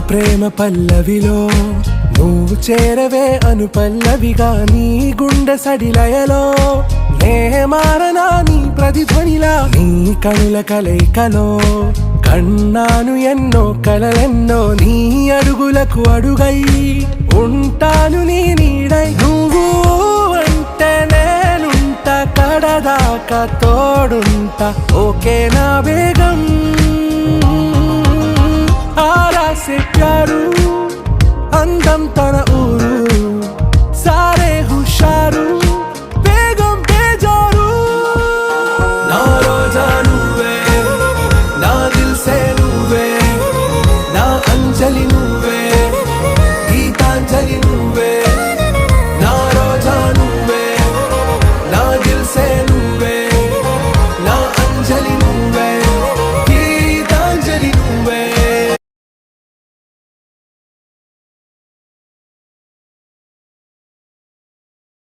ప్రేమ పల్లవిలో నువ్వు చేరవే అను పల్లవిగా నీ గుండె సడిలయలో నే మారనా నీ ప్రతిధ్వనిలా నీ కనుల కలయికలో కన్నాను ఎన్నో కలలెన్నో నీ అడుగులకు అడుగై ఉంటాను నీ నీడై నువ్వు అంటే నేనుంట కడదాకా తోడుంటా ఓకే నా బేగం आरा से प्यारू अंदम तन ऊरू सारे हुशारू बेगम बेजारू ना रोजा नुवे ना दिल से नुवे ना अंजलि नुवे